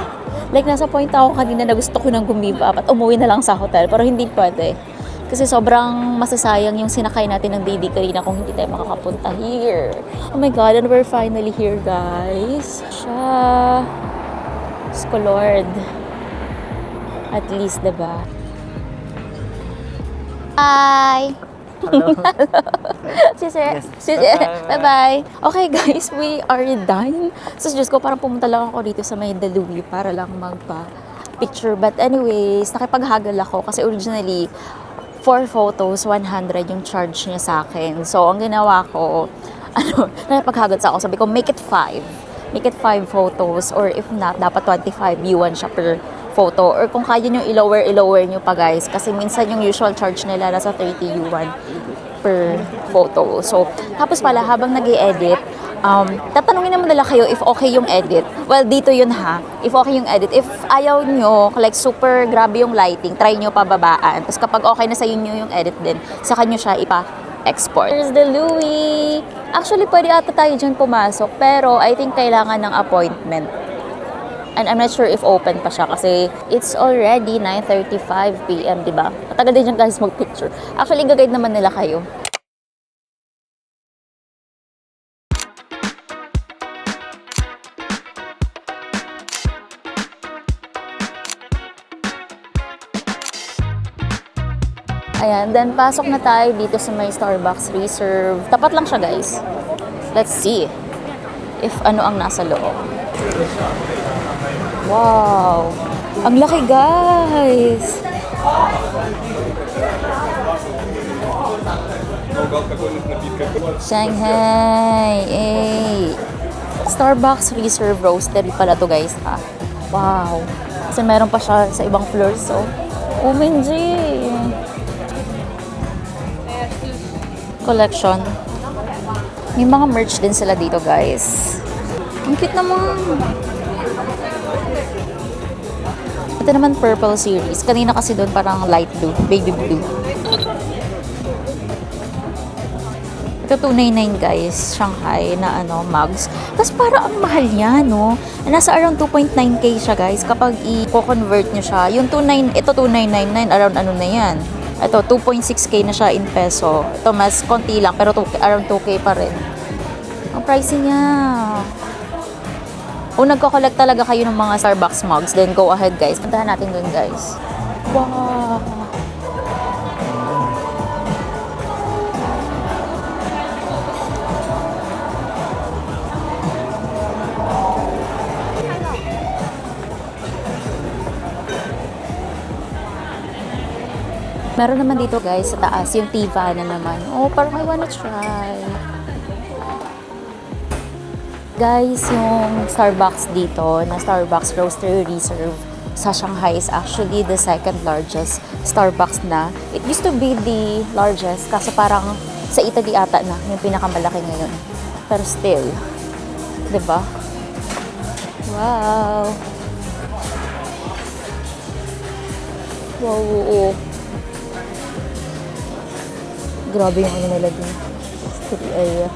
Like, nasa point ako kanina na gusto ko nang give up at umuwi na lang sa hotel. Pero hindi pwede. Kasi sobrang masasayang yung sinakay natin ng DD kanina kung hindi tayo makakapunta here. Oh my God, and we're finally here, guys. Siya. Ko Lord. At least, diba? Bye! Hello. Sister. Yes. Bye-bye. Okay, guys, we are done. So, Diyos ko, parang pumunta lang ako dito sa may Daluwi para lang magpa-picture. But anyways, nakipaghagal ako kasi originally, 4 photos, 100 yung charge niya sa akin. So, ang ginawa ko, nakipaghagal sa ako. Sabi ko, make it 5. Make it 5 photos, or if not, dapat 25 yuan siya per photo. Or kung kaya nyo i-lower nyo pa, guys. Kasi minsan yung usual charge nila nasa 30 yuan per photo. So, tapos pala, habang nag-i-edit, tatanungin naman nila kayo if okay yung edit. Well, dito yun ha. If okay yung edit. If ayaw nyo, like super grabe yung lighting, try nyo pababaan. Tapos kapag okay na sa inyo yung edit din, saka nyo siya ipa-export. Here's the Louis. Actually, pwede ata tayo dyan pumasok, pero I think kailangan ng appointment. And I'm not sure if open pa siya kasi it's already 9:35 p.m., di ba? Matagal din dyan guys mag-picture. Actually, gagayad naman nila kayo. Ayan, then pasok na tayo dito sa may Starbucks Reserve. Tapat lang siya guys. Let's see if ano ang nasa loob. Wow! Ang laki guys! Shanghai! Hey! Starbucks Reserve Roastery pala to guys ha. Wow! Kasi meron pa siya sa ibang floors so. OMG! Collection. May mga merch din sila dito guys. Ang cute naman! Ito naman purple series. Kanina kasi doon parang light blue, baby blue. Ito 299 guys, Shanghai na mugs. Tapos parang ang mahal niya, no? Nasa around 2.9k siya guys kapag i-convert niyo siya. Yung 2999 around ano na yan. Ito 2.6k na siya in peso. Ito mas konti lang pero around 2k pa rin. Ang pricey niya. Kung nagko-collect talaga kayo ng mga Starbucks mugs, then go ahead guys. Puntahan natin dun guys. Wow! Meron naman dito guys sa taas, yung Tiva na naman. Oh, parang I wanna try. Guys, yung Starbucks dito, na Starbucks Roastery Reserve sa Shanghai is actually the second largest Starbucks na. It used to be the largest, kaso parang sa Italy ata na, yung pinakamalaki ngayon. Pero still, diba? Wow! Wow, oo. Grabe yung ano nila din. Street area.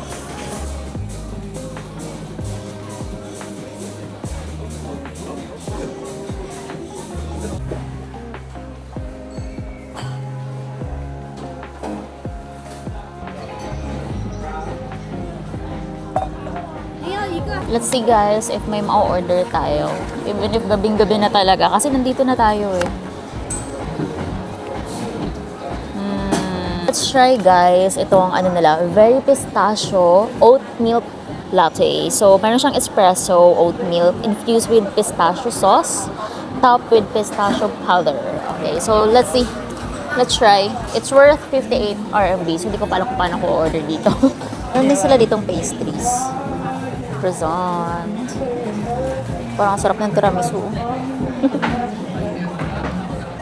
Let's see guys if may ma-order tayo. Even if gabing-gabi na talaga. Kasi nandito na tayo eh. Let's try guys itong ano nila, very pistachio oat milk latte. So meron siyang espresso oat milk infused with pistachio sauce, topped with pistachio powder. Okay, so let's see. Let's try. It's worth 58 RMB. So hindi ko pa alam kung paano ko order dito. Meron din sila ditong pastries. Croissant. Parang sarap ng tiramisu.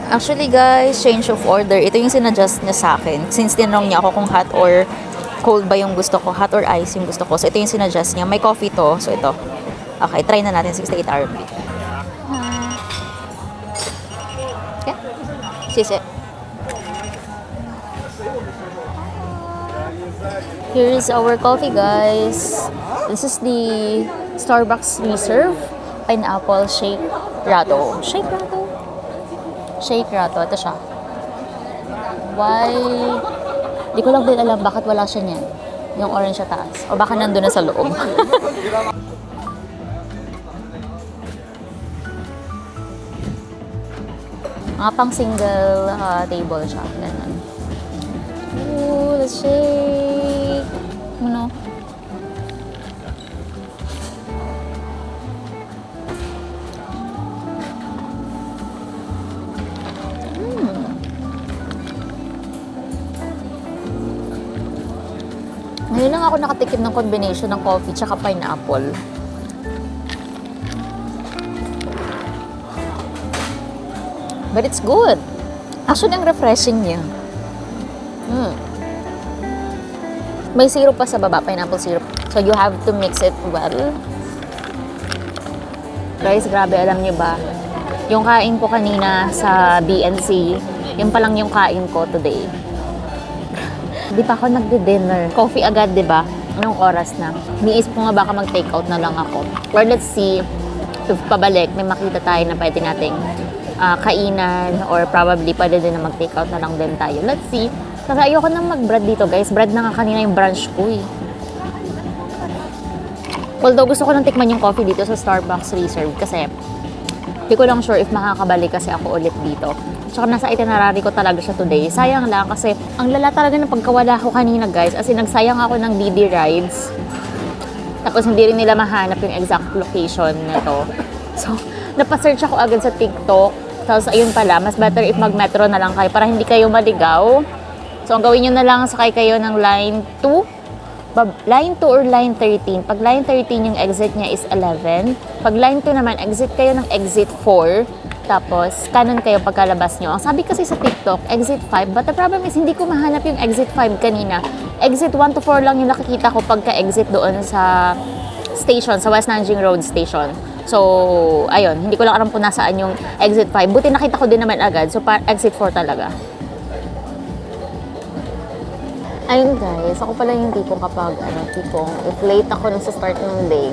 Actually guys, change of order. Ito yung sinadjust niya sa akin. Since tinanong niya ako kung hot or cold ba yung gusto ko, hot or ice yung gusto ko. So ito yung sinadjust niya. May coffee to. So ito. Okay, try na natin 68 RMB. Okay. Sisi. Here's our coffee guys. This is the Starbucks Reserve Pineapple Shake Ratto. Shake Ratto? Shake Ratto. Ito siya. Why? Di ko lang din alam bakit wala siya niyan. Yung orange sa taas. O baka nandun na sa loob. Mga pang single table siya. Ganun. Ooh, let's shake. Ano? Ngayon lang ako nakatikim ng combination ng coffee tsaka pineapple. But it's good. Actually, ang refreshing niya. May syrup pa sa baba, pineapple syrup. So you have to mix it well. Guys, grabe, alam niyo ba? Yung kain ko kanina sa BNC, yun pa lang yung kain ko today. Di pa ako nagdi-dinner. Coffee agad, di ba? Anong oras na? Niisip ko nga baka mag-take out na lang ako. Or let's see, if pabalik, may makita tayo na pwede nating kainan or probably pwede din na mag-take out na lang din tayo. Let's see. Kasi ayoko nang mag-bread dito, guys. Bread na nga kanina yung brunch ko eh. Although gusto ko nang tikman yung coffee dito sa Starbucks Reserve kasi hindi ko lang sure if makakabalik kasi ako ulit dito. Tsaka nasa itinerary ko talaga siya today. Sayang lang kasi ang lala talaga ng pagkawala ko kanina, guys. As in, nagsayang ako ng DD rides. Tapos hindi rin nila mahanap yung exact location nito. So, napasearch ako agad sa TikTok. Tapos ayun pala, mas better if mag-metro na lang kayo para hindi kayo maligaw. So, ang gawin nyo na lang, sakay kayo ng line 2. Line 2 or line 13. Pag line 13, yung exit niya is 11. Pag line 2 naman, exit kayo ng exit 4. Tapos, kanan kayo pagkalabas nyo. Ang sabi kasi sa TikTok, exit 5. But the problem is, hindi ko mahanap yung exit 5 kanina. Exit 1 to 4 lang yung nakikita ko pagka-exit doon sa station, sa West Nanjing Road Station. So, ayun. Hindi ko lang alam kung nasaan yung exit 5. Buti nakita ko din naman agad. So, exit 4 talaga. Ayun guys, ako pala yung tipong kapag, if late ako nung sa start ng day,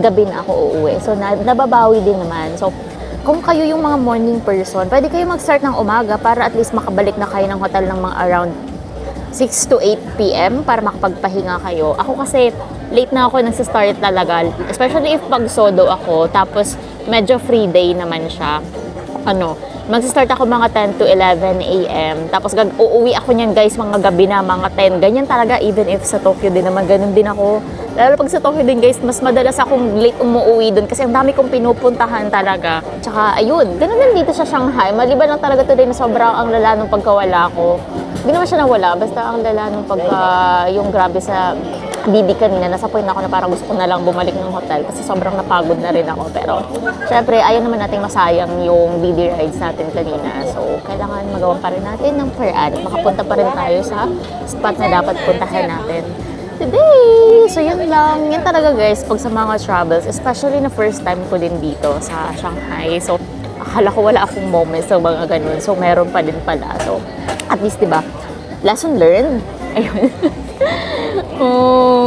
gabi na ako uuwi. So, nababawi din naman. So, kung kayo yung mga morning person, pwede kayo mag-start ng umaga para at least makabalik na kayo ng hotel ng mga around 6 to 8 p.m. para makapagpahinga kayo. Ako kasi, late na ako nagsa-start talaga. Especially if pag solo ako, tapos medyo free day naman siya. Mag-start ako mga 10 to 11 a.m. Tapos uuwi ako niyan guys mga gabi na, mga 10. Ganyan talaga even if sa Tokyo din naman, ganun din ako. Lalo pag sa Tokyo din guys, mas madalas akong late umuwi dun kasi ang dami kong pinupuntahan talaga. Tsaka ayun, ganun din dito sa Shanghai. Maliban lang talaga today na sobrang ang lala nung pagkawala ko. Hindi naman siya nawala, basta ang lala nung yung grabe sa Didi kanina, nasa point ako na parang gusto ko na lang bumalik ng hotel kasi sobrang napagod na rin ako. Pero, syempre, ayaw naman nating masayang yung Didi rides natin kanina. So, kailangan magawa pa rin natin ng paraan at makapunta pa rin tayo sa spot na dapat puntahan natin today. So, yun lang. Yan talaga guys, pag sa mga travels, especially na first time ko din dito sa Shanghai. So, akala ko wala akong moments sa mga ganun. So, meron pa din pala. So, at least, diba, lesson learned. Ayun.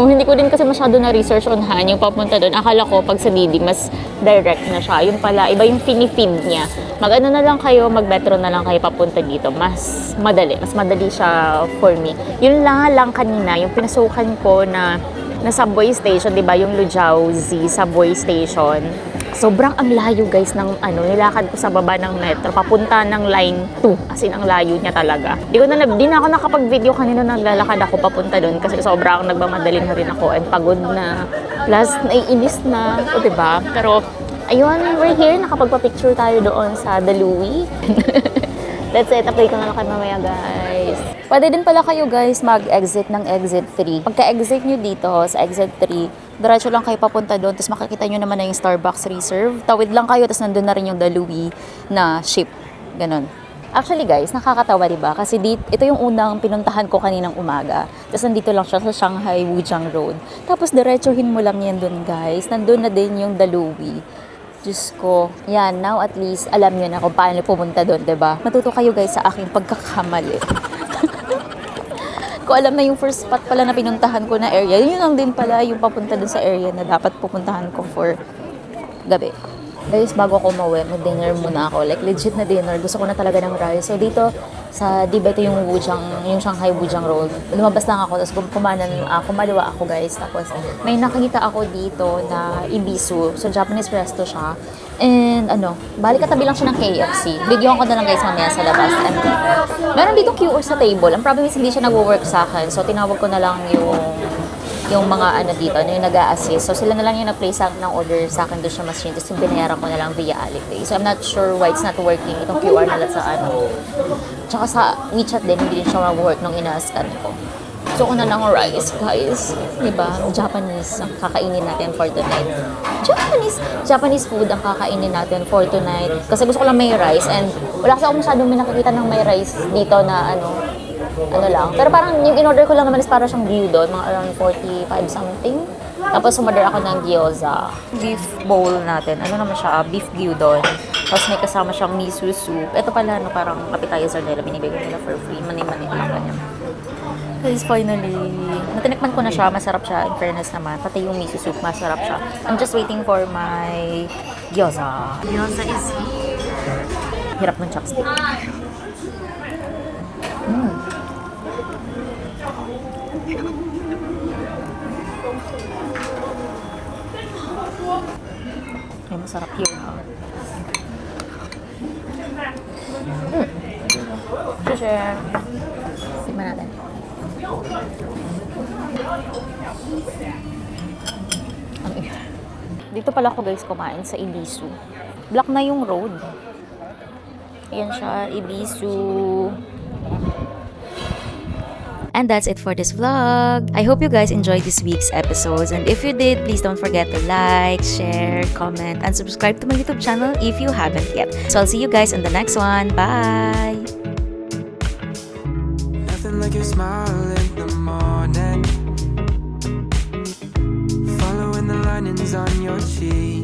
Hindi ko din kasi masyado na research on Han yung papunta doon. Akala ko pag sa Didi mas direct na siya. Yun pala, iba yung finifeed niya. Mag-ano na lang kayo, mag-metro na lang kayo papunta dito. Mas madali siya for me. Yun lang kanina, yung pinasukan ko na subway station, di ba? Yung Lujiaozi subway station. Sobrang ang layo guys ng nilakad ko sa baba ng metro papunta ng line 2. As in, ang layo niya talaga. Di na ako nakapag-video kanina, naglalakad ako papunta doon kasi sobrang nagmamadali na rin ako and pagod na. Plus, naiinis na. O, diba? Pero, ayun, we're here. Nakapagpa-picture tayo doon sa The Louis. That's it. Apply ko na lang kayo mamaya, guys. Pwede din pala kayo, guys, mag-exit ng exit 3. Pagka-exit nyo dito sa exit 3, diretso lang kayo papunta doon, tapos makikita nyo naman na yung Starbucks Reserve. Tawid lang kayo, tapos nandun na rin yung The Louis na ship. Ganon. Actually, guys, nakakatawa, diba? Kasi ito yung unang pinuntahan ko kaninang umaga. Tapos nandito lang siya sa Shanghai Wujiang Road. Tapos diretsohin mo lang yan doon, guys. Nandun na din yung The Louis. Diyos ko. Yan, now at least alam nyo na kung paano pumunta doon, diba? Matuto kayo, guys, sa aking pagkakamali. Ko alam na yung first spot pala na pinuntahan ko na area, yun lang din pala yung papunta dun sa area na dapat pupuntahan ko for gabi. Guys, bago ako umuwi, mag-dinner muna ako. Like, legit na dinner. Gusto ko na talaga ng rice. So, dito, sa, di ba ito yung Shanghai Wujiang Road. Lumabas lang ako, tapos kumaliwa ako, guys. Tapos, may nakikita ako dito na Ibisu. So, Japanese resto siya. And, balik katabi lang siya ng KFC. Videoan ko na lang, guys, mamaya sa labas. And, meron dito QR sa table. Ang problem is, hindi siya nag-work sa akin. So, tinawag ko na lang yung mga dito, yung nag-a-assist. So, sila na lang yung nag-place ng order sa akin doon sa machine. Tapos, yung binayaran ko na lang via Alipay. So, I'm not sure why it's not working. Itong QR na lang sa Tsaka sa WeChat din, hindi din siya mag-work nung ina-scan ko. So, ko na lang rice, guys. Diba? Japanese ang kakainin natin for tonight. Japanese food ang kakainin natin for tonight. Kasi gusto ko lang may rice. And wala kasi ako masyadong may nakikita ng may rice dito na lang. Pero parang yung in-order ko lang naman is para siyang gyudon, mga around 45 something. Tapos umorder ako ng gyoza. Beef bowl natin. Naman siya? Beef gyudon. Tapos may kasama siyang miso soup. Ito pala, parang appetizer nila. Binibigay nila for free. Mani-mani lang ganyan. Guys, finally, natinikman ko na siya. Masarap siya. In fairness naman. Pati yung miso soup, masarap siya. I'm just waiting for my gyoza. Gyoza is here. Hirap ng chopstick. Ay, masarap here, ha? Share. Tignan natin. Dito pala ako guys kumain sa Ibisu. Black na yung road. Ayan siya, Ibisu. And that's it for this vlog. I hope you guys enjoyed this week's episodes. And if you did, please don't forget to like, share, comment, and subscribe to my YouTube channel if you haven't yet. So I'll see you guys in the next one. Bye! Nothing like your smile in the morning, following the linings on your cheek.